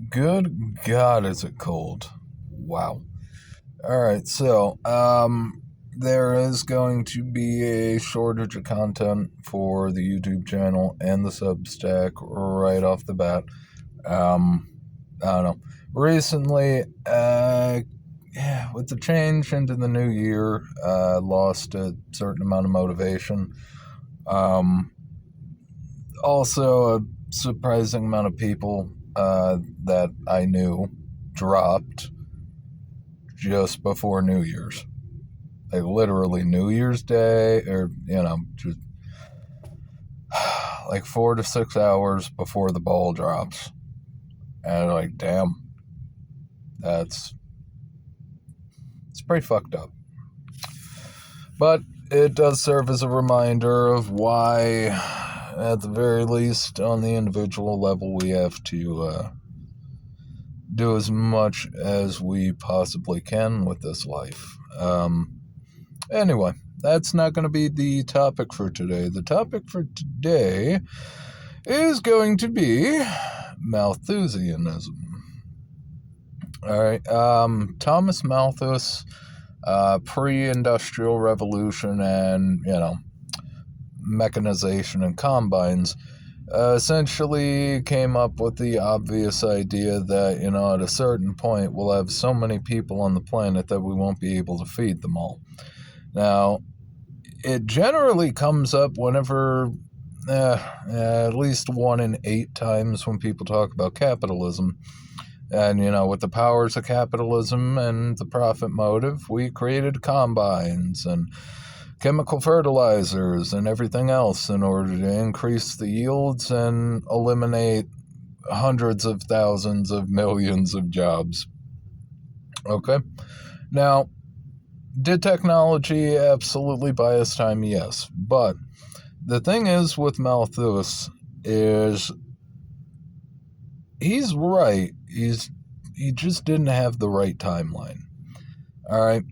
Good God, is it cold? Wow. All right, so there is going to be a shortage of content for the YouTube channel and the Substack right off the bat. Um, I don't know. Recently, with the change into the new year, lost a certain amount of motivation. Um, Also, a surprising amount of people that I knew dropped just before New Year's. Like literally New Year's Day, or, just like 4 to 6 hours before the ball drops. And like, damn, that's it's pretty fucked up. But it does serve as a reminder of why, at the very least, on the individual level, we have to do as much as we possibly can with this life. Anyway, that's not going to be the topic for today. The topic for today is going to be Malthusianism. All right, Thomas Malthus, pre-industrial revolution and, mechanization and combines, essentially came up with the obvious idea that, at a certain point we'll have so many people on the planet that we won't be able to feed them all. Now, it generally comes up whenever, at least 1 in 8 times when people talk about capitalism. And, with the powers of capitalism and the profit motive, we created combines and chemical fertilizers and everything else in order to increase the yields and eliminate hundreds of thousands of millions of jobs. Okay? Now, did technology absolutely buy us time? Yes. But the thing is with Malthus is he's right. He just didn't have the right timeline. All right.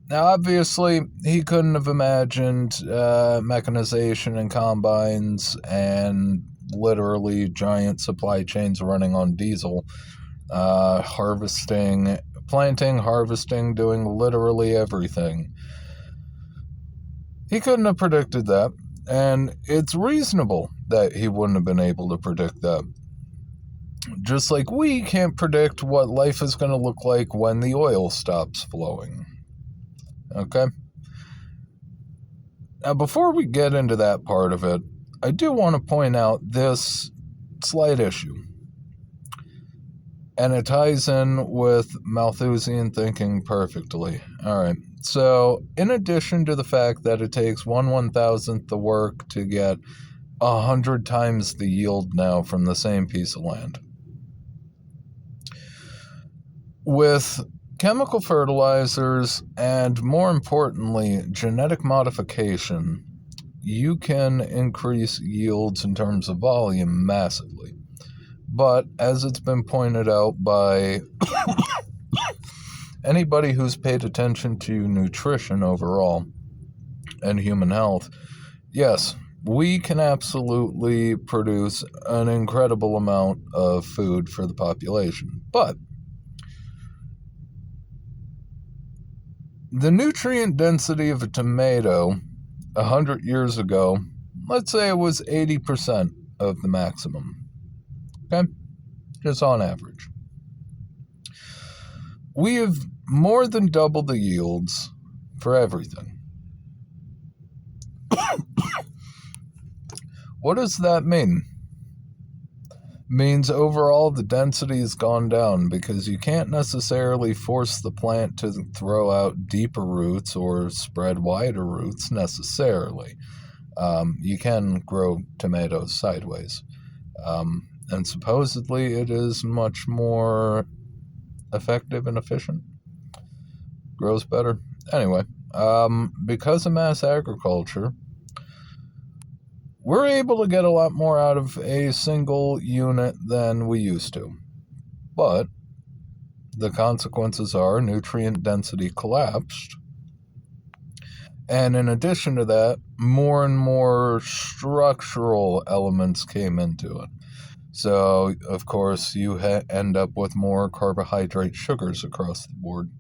Now, obviously, he couldn't have imagined mechanization and combines and literally giant supply chains running on diesel, planting, harvesting, doing literally everything. He couldn't have predicted that, and it's reasonable that he wouldn't have been able to predict that. Just like we can't predict what life is going to look like when the oil stops flowing. Okay? Now, before we get into that part of it, I do want to point out this slight issue. And it ties in with Malthusian thinking perfectly. All right. So, in addition to the fact that it takes 1/1000th the work to get 100 times the yield now from the same piece of land, with chemical fertilizers and, more importantly, genetic modification, you can increase yields in terms of volume massively. But as it's been pointed out by anybody who's paid attention to nutrition overall and human health, yes, we can absolutely produce an incredible amount of food for the population. But the nutrient density of a tomato 100 years ago, let's say it was 80% of the maximum. Okay? Just on average. We have more than doubled the yields for everything. What does that mean? Means overall the density has gone down because you can't necessarily force the plant to throw out deeper roots or spread wider roots necessarily. You can grow tomatoes sideways. And supposedly it is much more effective and efficient. Grows better. Anyway, because of mass agriculture, we're able to get a lot more out of a single unit than we used to. But the consequences are nutrient density collapsed. And in addition to that, more and more structural elements came into it. So, of course, you end up with more carbohydrate sugars across the board,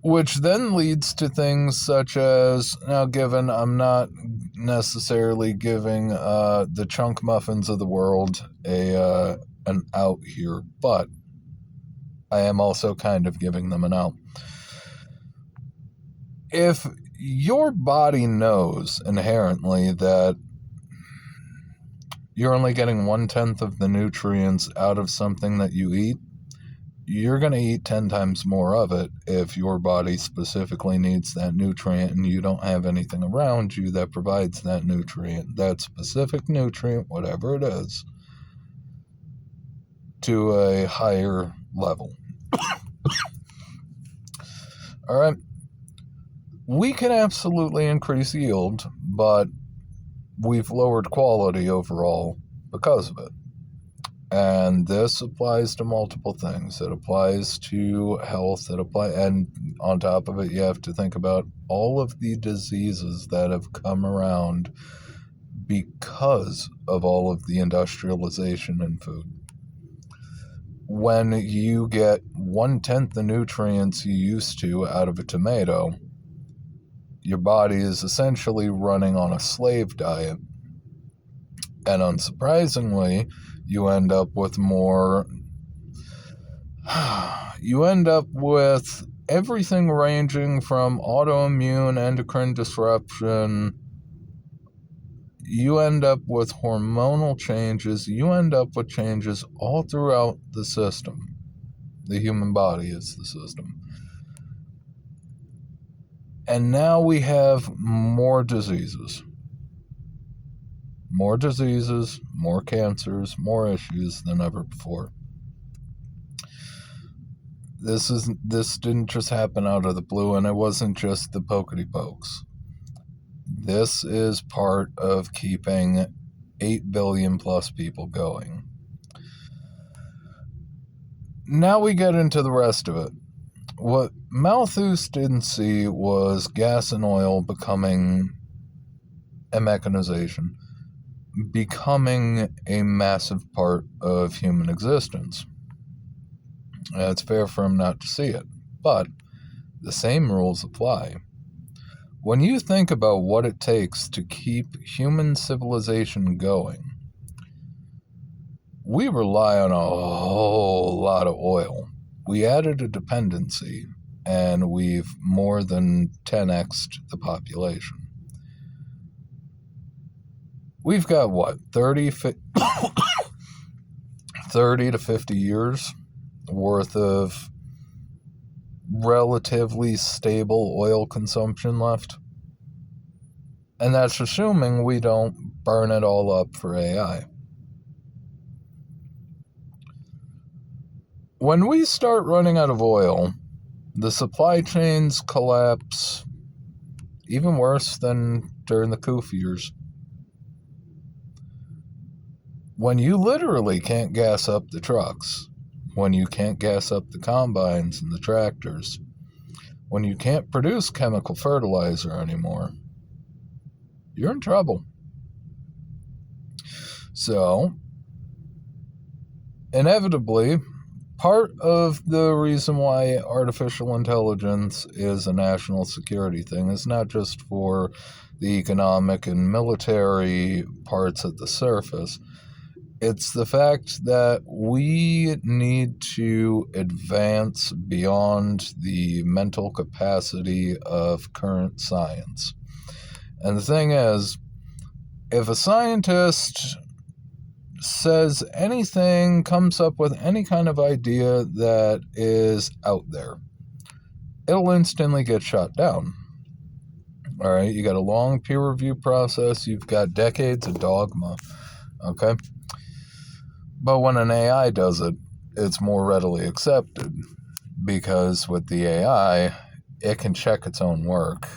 which then leads to things such as, now given I'm not necessarily giving the chunk muffins of the world an out here, but I am also kind of giving them an out. If your body knows inherently that you're only getting 1/10 of the nutrients out of something that you eat, you're going to eat 10 times more of it if your body specifically needs that nutrient and you don't have anything around you that provides that nutrient, that specific nutrient, whatever it is, to a higher level. All right. We can absolutely increase yield, but we've lowered quality overall because of it. And this applies to multiple things. It applies to health. And on top of it, you have to think about all of the diseases that have come around because of all of the industrialization in food. When you get 1/10 the nutrients you used to out of a tomato, your body is essentially running on a slave diet. And unsurprisingly, you end up with everything ranging from autoimmune, endocrine disruption. You end up with hormonal changes. You end up with changes all throughout the system. The human body is the system. And now we have more diseases. More diseases, more cancers, more issues than ever before. This didn't just happen out of the blue, and it wasn't just the pokety pokes. This is part of keeping 8 billion plus people going. Now we get into the rest of it. What Malthus didn't see was gas and oil becoming a mechanization, becoming a massive part of human existence. It's fair for him not to see it, but the same rules apply. When you think about what it takes to keep human civilization going, we rely on a whole lot of oil. We added a dependency, and we've more than 10x'd the population. We've got, 30 to 50 years worth of relatively stable oil consumption left. And that's assuming we don't burn it all up for AI. When we start running out of oil, the supply chains collapse even worse than during the Koof years. When you literally can't gas up the trucks, when you can't gas up the combines and the tractors, when you can't produce chemical fertilizer anymore, you're in trouble. So, inevitably, part of the reason why artificial intelligence is a national security thing is not just for the economic and military parts at the surface. It's the fact that we need to advance beyond the mental capacity of current science. And the thing is, if a scientist says anything, comes up with any kind of idea that is out there, it'll instantly get shot down. All right, you got a long peer review process, you've got decades of dogma, okay? But when an AI does it, it's more readily accepted, because with the AI, it can check its own work.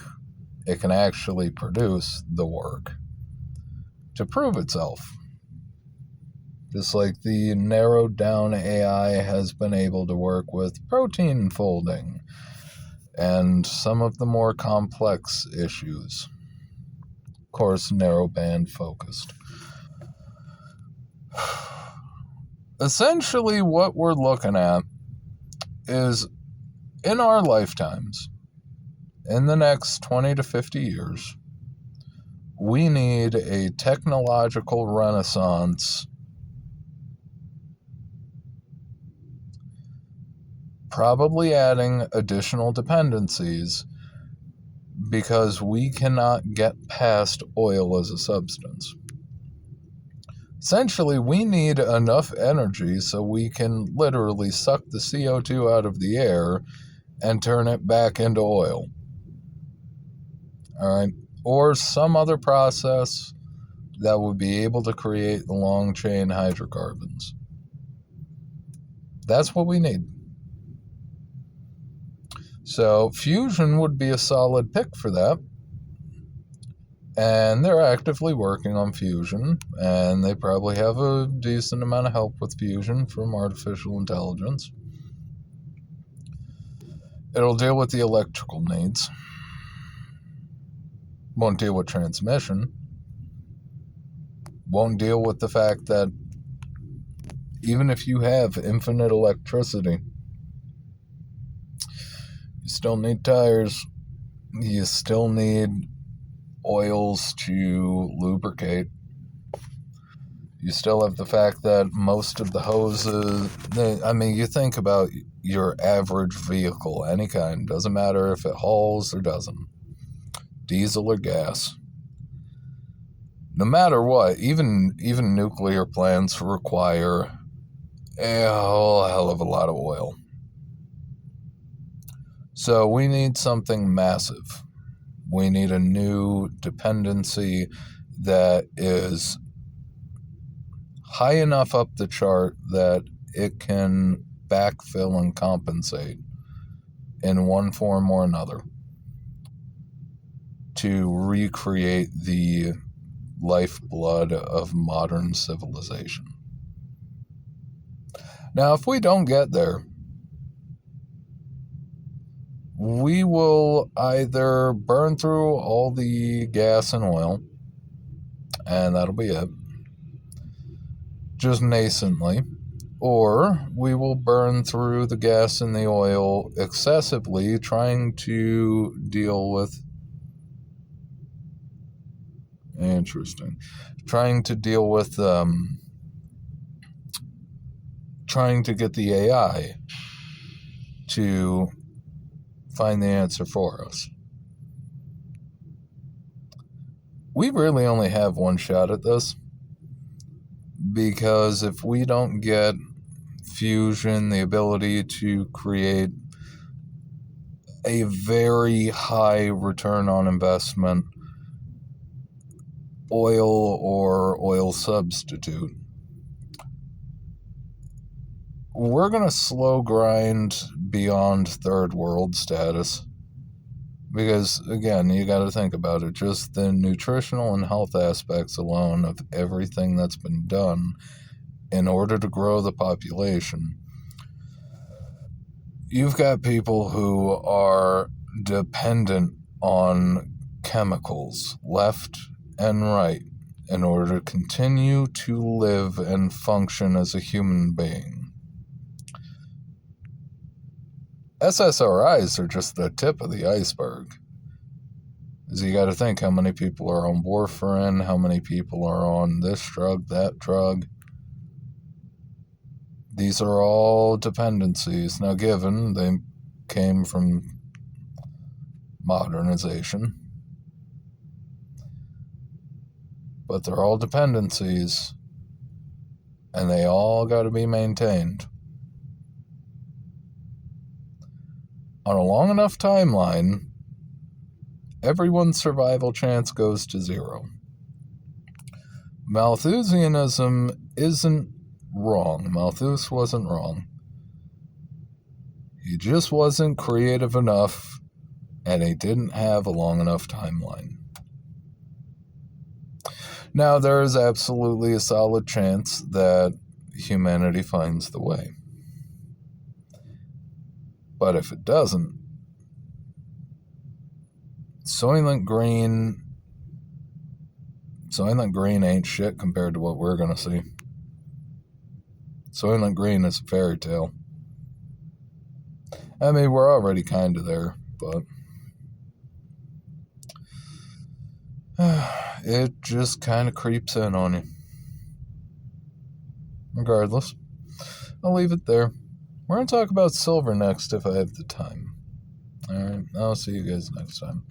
It can actually produce the work to prove itself. Just like the narrowed down AI has been able to work with protein folding and some of the more complex issues. Of course, narrowband focused. Essentially, what we're looking at is in our lifetimes, in the next 20 to 50 years, we need a technological renaissance, probably adding additional dependencies because we cannot get past oil as a substance. Essentially, we need enough energy so we can literally suck the CO2 out of the air and turn it back into oil. All right? Or some other process that would be able to create the long chain hydrocarbons. That's what we need. So fusion would be a solid pick for that. And they're actively working on fusion, and they probably have a decent amount of help with fusion from artificial intelligence. It'll deal with the electrical needs. Won't deal with transmission. Won't deal with the fact that even if you have infinite electricity, you still need tires. You still need oils to lubricate. You still have the fact that most of the hoses, you think about your average vehicle, any kind, doesn't matter if it hauls or doesn't, diesel or gas. No matter what, even nuclear plants require a whole hell of a lot of oil. So we need something massive. We need a new dependency that is high enough up the chart that it can backfill and compensate in one form or another to recreate the lifeblood of modern civilization. Now, if we don't get there, we will either burn through all the gas and oil, and that'll be it, just nascently, or we will burn through the gas and the oil excessively, trying to deal with trying to get the AI to find the answer for us. We really only have one shot at this, because if we don't get fusion, the ability to create a very high return on investment oil or oil substitute, we're going to slow grind beyond third world status. Because, again, you got to think about it. Just the nutritional and health aspects alone of everything that's been done in order to grow the population. You've got people who are dependent on chemicals left and right in order to continue to live and function as a human being. SSRIs are just the tip of the iceberg. So you got to think how many people are on warfarin, how many people are on this drug, that drug. These are all dependencies. Now, given they came from modernization, but they're all dependencies, and they all got to be maintained. On a long enough timeline, everyone's survival chance goes to zero. Malthusianism isn't wrong. Malthus wasn't wrong. He just wasn't creative enough, and he didn't have a long enough timeline. Now, there is absolutely a solid chance that humanity finds the way. But if it doesn't, Soylent Green ain't shit compared to what we're going to see. Soylent Green is a fairy tale. I mean, we're already kind of there, but it just kind of creeps in on you. Regardless, I'll leave it there. We're going to talk about silver next if I have the time. Alright, I'll see you guys next time.